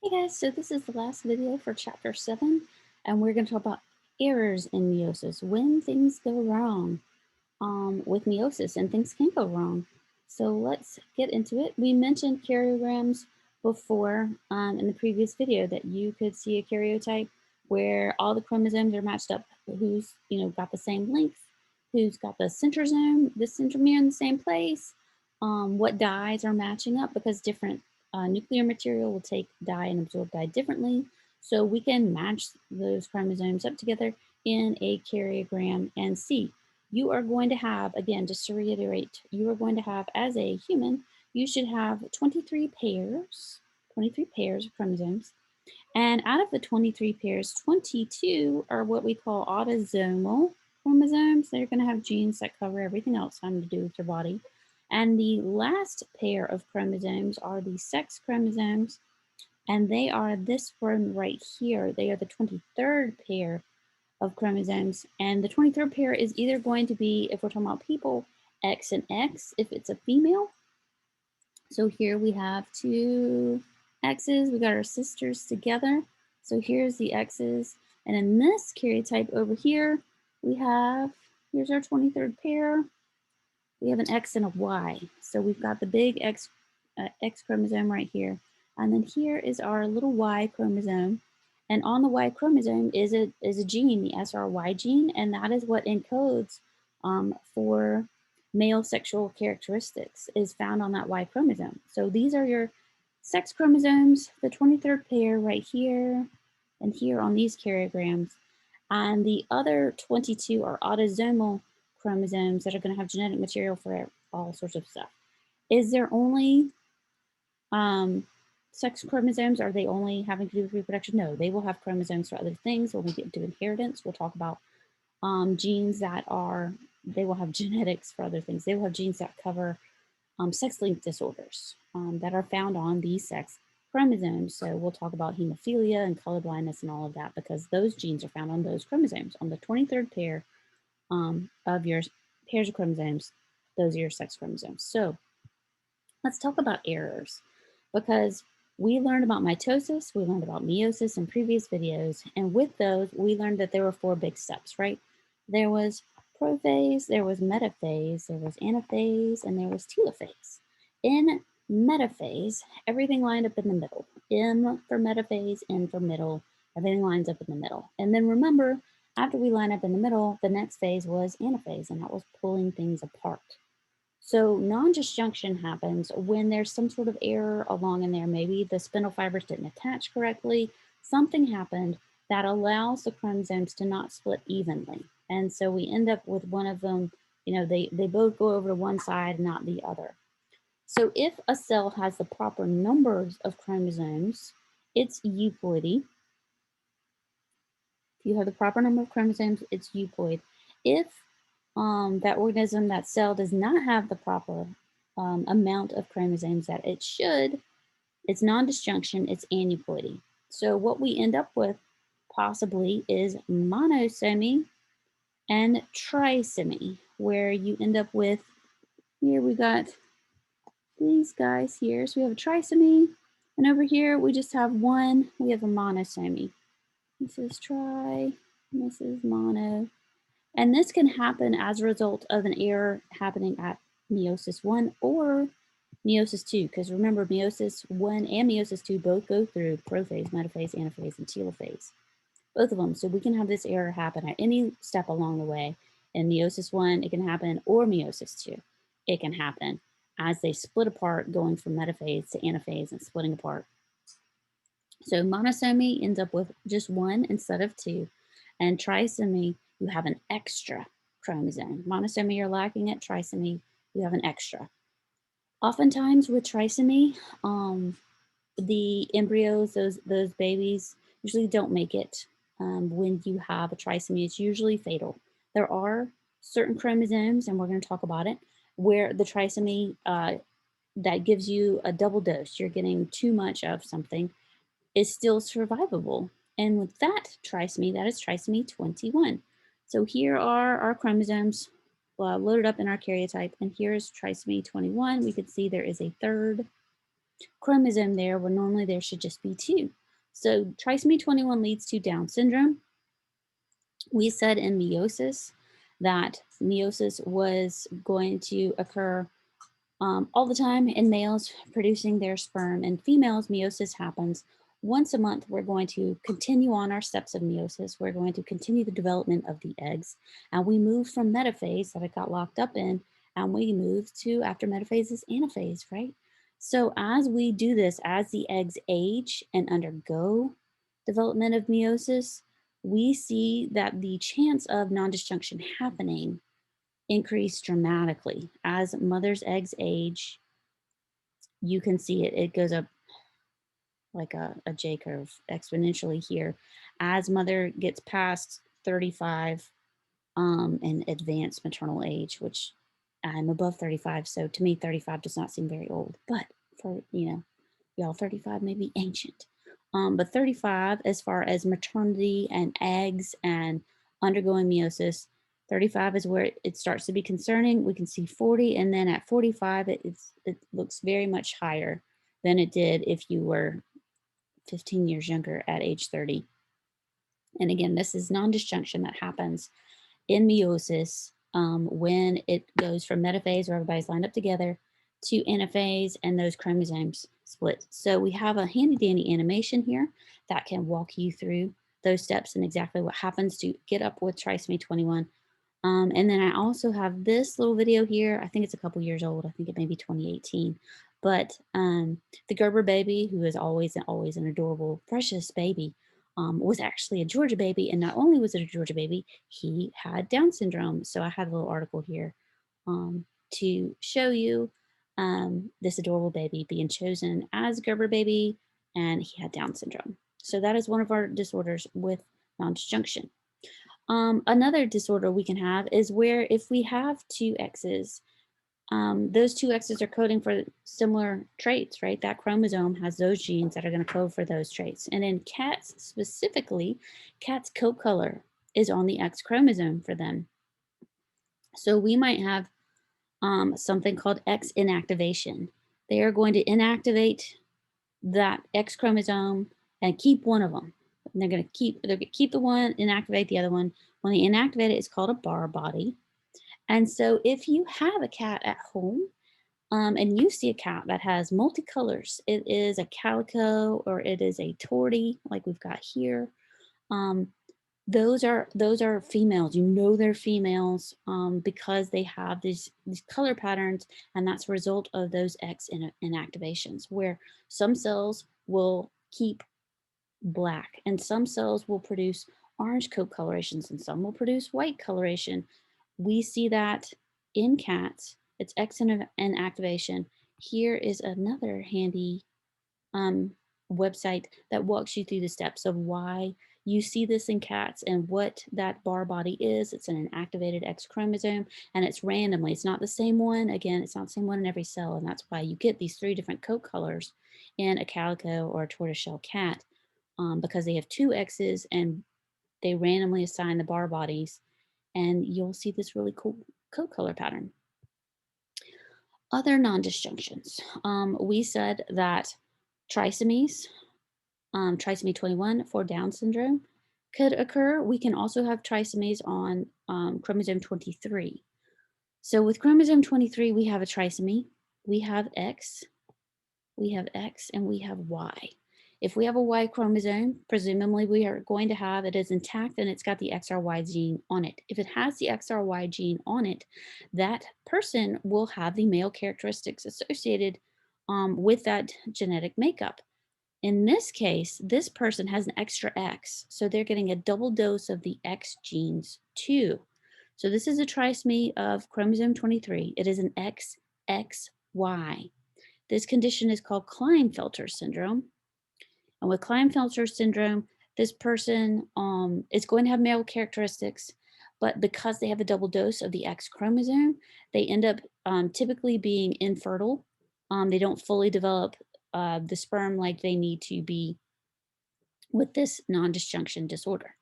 Hey guys, so this is the last video for chapter 7, and we're going to talk about errors in meiosis, when things go wrong with meiosis, and things can go wrong. So let's get into it. We mentioned karyograms before in the previous video that you could see a karyotype where all the chromosomes are matched up, who's got the same length, who's got the centrosome, the centromere in the same place, what dyes are matching up because different nuclear material will take dye and absorb dye differently. So we can match those chromosomes up together in a karyogram and see. You are going to have, again, just to reiterate, you are going to have, as a human, you should have 23 pairs of chromosomes. And out of the 23 pairs, 22 are what we call autosomal chromosomes. They're going to have genes that cover everything else having to do with your body. And the last pair of chromosomes are the sex chromosomes, and they are this one right here. They are the 23rd pair of chromosomes. And the 23rd pair is either going to be, if we're talking about people, X and X if it's a female. So here we have two X's. We got our sisters together. So here's the X's. And in this karyotype over here, we have, here's our 23rd pair. We have an X and a Y. So we've got the big X chromosome right here. And then here is our little Y chromosome. And on the Y chromosome is a gene, the SRY gene, and that is what encodes for male sexual characteristics is found on that Y chromosome. So these are your sex chromosomes, the 23rd pair right here and here on these karyograms. And the other 22 are autosomal chromosomes that are going to have genetic material for all sorts of stuff. Is there only sex chromosomes? Are they only having to do with reproduction? No, they will have chromosomes for other things. When we get into inheritance, we'll talk about genes that are, they will have genetics for other things. They will have genes that cover sex-linked disorders that are found on these sex chromosomes. So we'll talk about hemophilia and colorblindness and all of that because those genes are found on those chromosomes. On the 23rd pair of your pairs of chromosomes, those are your sex chromosomes. So let's talk about errors because we learned about mitosis, we learned about meiosis in previous videos, and with those, we learned that there were 4 big steps, right? There was prophase, there was metaphase, there was anaphase, and there was telophase. In metaphase, everything lined up in the middle. M for metaphase, N for middle, everything lines up in the middle. And then remember, after we line up in the middle, the next phase was anaphase, and that was pulling things apart. So non-disjunction happens when there's some sort of error along in there. Maybe the spindle fibers didn't attach correctly. Something happened that allows the chromosomes to not split evenly. And so we end up with one of them, they both go over to one side, not the other. So if a cell has the proper numbers of chromosomes, it's euploidy. If you have the proper number of chromosomes, it's euploid. If that organism, that cell does not have the proper amount of chromosomes that it should, it's non-disjunction, it's aneuploidy. So what we end up with possibly is monosomy and trisomy, where you end up with, here we got these guys here. So we have a trisomy, and over here we just have one, we have a monosomy. This is tri, and this is mono. And this can happen as a result of an error happening at meiosis 1 or meiosis 2, because remember, meiosis 1 and meiosis 2 both go through prophase, metaphase, anaphase, and telophase, both of them. So we can have this error happen at any step along the way. In meiosis 1, it can happen, or meiosis 2, it can happen as they split apart, going from metaphase to anaphase and splitting apart. So monosomy ends up with just 1 instead of 2, and trisomy, you have an extra chromosome. Monosomy, you're lacking it. Trisomy, you have an extra. Oftentimes with trisomy, the embryos, those babies, usually don't make it when you have a trisomy. It's usually fatal. There are certain chromosomes, and we're going to talk about it, where the trisomy that gives you a double dose, you're getting too much of something, is still survivable. And with that trisomy, that is trisomy 21. So here are our chromosomes loaded up in our karyotype, and here's trisomy 21. We can see there is a third chromosome there where normally there should just be two. So trisomy 21 leads to Down syndrome. We said in meiosis that meiosis was going to occur all the time in males producing their sperm. And females, meiosis happens once a month. We're going to continue on our steps of meiosis. We're going to continue the development of the eggs. And we move from metaphase that it got locked up in, and we move to after metaphase is anaphase, right? So as we do this, as the eggs age and undergo development of meiosis, we see that the chance of non-disjunction happening increase dramatically. As mother's eggs age, you can see it, it goes up like a J curve exponentially here. As mother gets past 35 and advanced maternal age, which I'm above 35, so to me 35 does not seem very old, but for, y'all 35 may be ancient. But 35, as far as maternity and eggs and undergoing meiosis, 35 is where it starts to be concerning. We can see 40, and then at 45, it looks very much higher than it did if you were 15 years younger at age 30. And again, this is non-disjunction that happens in meiosis when it goes from metaphase, where everybody's lined up together, to anaphase, and those chromosomes split. So we have a handy dandy animation here that can walk you through those steps and exactly what happens to get up with trisomy 21. And then I also have this little video here. I think it's a couple years old. I think it may be 2018. But the Gerber baby, who is always an adorable, precious baby, was actually a Georgia baby. And not only was it a Georgia baby, he had Down syndrome. So I had a little article here to show you this adorable baby being chosen as Gerber baby, and he had Down syndrome. So that is one of our disorders with non-disjunction. Another disorder we can have is where if we have two X's, those two X's are coding for similar traits, right? That chromosome has those genes that are going to code for those traits. And in cats specifically, cats' coat color is on the X chromosome for them. So we might have something called X inactivation. They are going to inactivate that X chromosome and keep one of them. And they're going to keep the one, inactivate the other one. When they inactivate it, it's called a bar body. And so if you have a cat at home and you see a cat that has multicolors, it is a calico or it is a tortie, like we've got here. Um, those are females. You know they're females because they have these color patterns, and that's a result of those X inactivations, where some cells will keep black and some cells will produce orange coat colorations and some will produce white coloration. We see that in cats. It's X inactivation. Here is another handy um, website that walks you through the steps of why you see this in cats and what that bar body is. It's an inactivated X chromosome, and it's randomly. It's not the same one. Again, it's not the same one in every cell, and that's why you get these 3 different coat colors in a calico or a tortoiseshell cat because they have 2 X's and they randomly assign the bar bodies, and you'll see this really cool coat color pattern. Other non-disjunctions. We said that trisomies, trisomy 21 for Down syndrome could occur. We can also have trisomies on chromosome 23. So with chromosome 23, we have a trisomy, we have X, and we have Y. If we have a Y chromosome, presumably we are going to have it is intact and it's got the XRY gene on it. If it has the XRY gene on it, that person will have the male characteristics associated with that genetic makeup. In this case, this person has an extra X, so they're getting a double dose of the X genes too. So this is a trisomy of chromosome 23. It is an XXY. This condition is called Klinefelter syndrome. And with Klinefelter syndrome, this person is going to have male characteristics, but because they have a double dose of the X chromosome, they end up typically being infertile. They don't fully develop the sperm like they need to be with this non-disjunction disorder.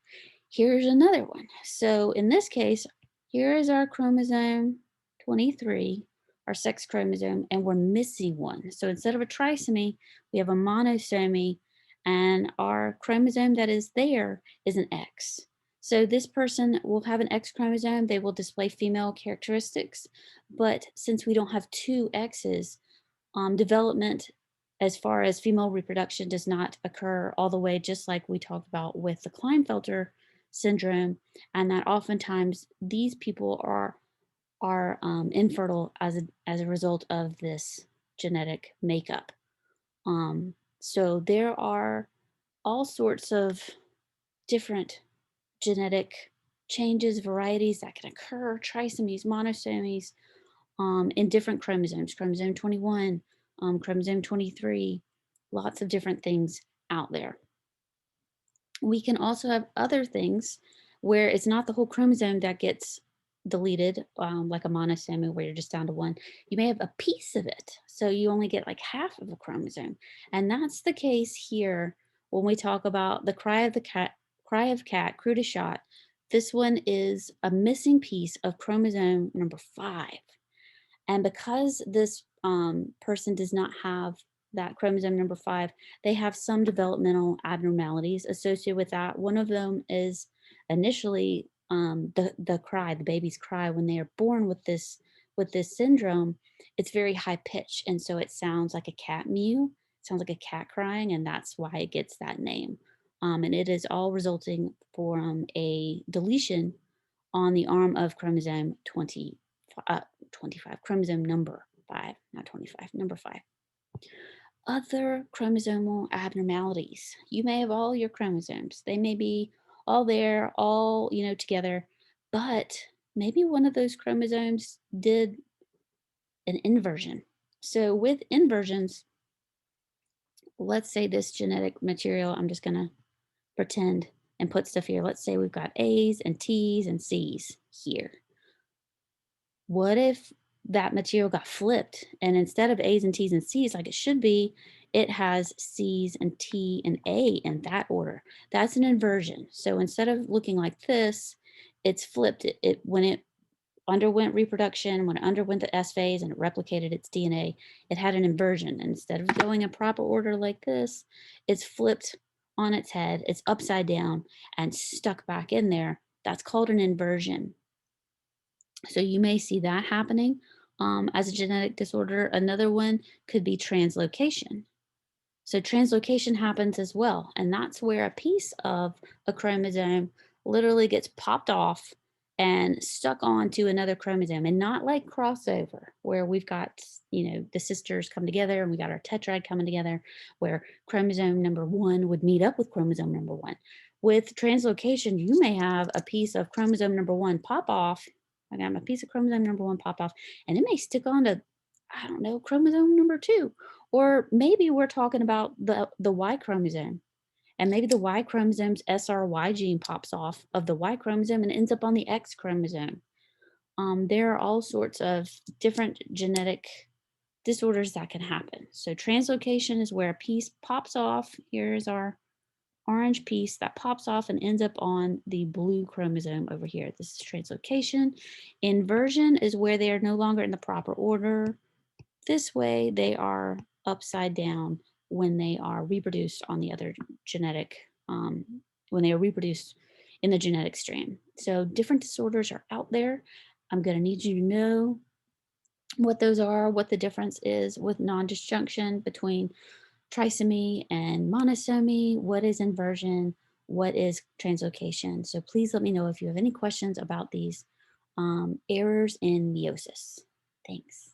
Here's another one. So in this case, here is our chromosome 23. our sex chromosome, and we're missing one. So instead of a trisomy, we have a monosomy, and our chromosome that is there is an X. So this person will have an X chromosome, they will display female characteristics, but since we don't have two X's, development as far as female reproduction does not occur all the way, just like we talked about with the Klinefelter syndrome, and that oftentimes these people are infertile as a result of this genetic makeup. So there are all sorts of different genetic changes, varieties that can occur, trisomies, monosomies, in different chromosomes, chromosome 21, chromosome 23, lots of different things out there. We can also have other things where it's not the whole chromosome that gets deleted, like a monosomy where you're just down to one. You may have a piece of it, so you only get like half of a chromosome, and that's the case here when we talk about the cry of cat, cru de chat. This one is a missing piece of chromosome number 5. And because this person does not have that chromosome number 5, they have some developmental abnormalities associated with that. One of them is initially the cry, the baby's cry when they are born with this syndrome. It's very high pitched, and so it sounds like a cat mew. It sounds like a cat crying, and that's why it gets that name. And it is all resulting from a deletion on the arm of chromosome 25, chromosome number 5, not 25, number 5. Other chromosomal abnormalities. You may have all your chromosomes. They may be all there, all, together, but maybe one of those chromosomes did an inversion. So with inversions, let's say this genetic material, I'm just going to pretend and put stuff here. Let's say we've got A's and T's and C's here. What if that material got flipped and instead of A's and T's and C's like it should be, it has C's and T and A in that order? That's an inversion. So instead of looking like this, it's flipped. It when it underwent reproduction, when it underwent the S phase and it replicated its DNA, it had an inversion. And instead of going in proper order like this, it's flipped on its head, it's upside down and stuck back in there. That's called an inversion. So you may see that happening as a genetic disorder. Another one could be translocation. So translocation happens as well. And that's where a piece of a chromosome literally gets popped off and stuck onto another chromosome, and not like crossover where we've got, the sisters come together and we got our tetrad coming together where chromosome number 1 would meet up with chromosome number 1. With translocation, you may have a piece of chromosome number 1 pop off. I got a piece of chromosome number 1 pop off, and it may stick on to, I don't know, chromosome number 2. Or maybe we're talking about the Y chromosome, and maybe the Y chromosome's SRY gene pops off of the Y chromosome and ends up on the X chromosome. There are all sorts of different genetic disorders that can happen. So translocation is where a piece pops off. Here's our orange piece that pops off and ends up on the blue chromosome over here. This is translocation. Inversion is where they are no longer in the proper order. This way, they are upside down when they are reproduced on the other genetic, when they are reproduced in the genetic stream. So different disorders are out there. I'm going to need you to know what those are, what the difference is with non-disjunction between trisomy and monosomy, what is inversion, what is translocation. So please let me know if you have any questions about these errors in meiosis. Thanks.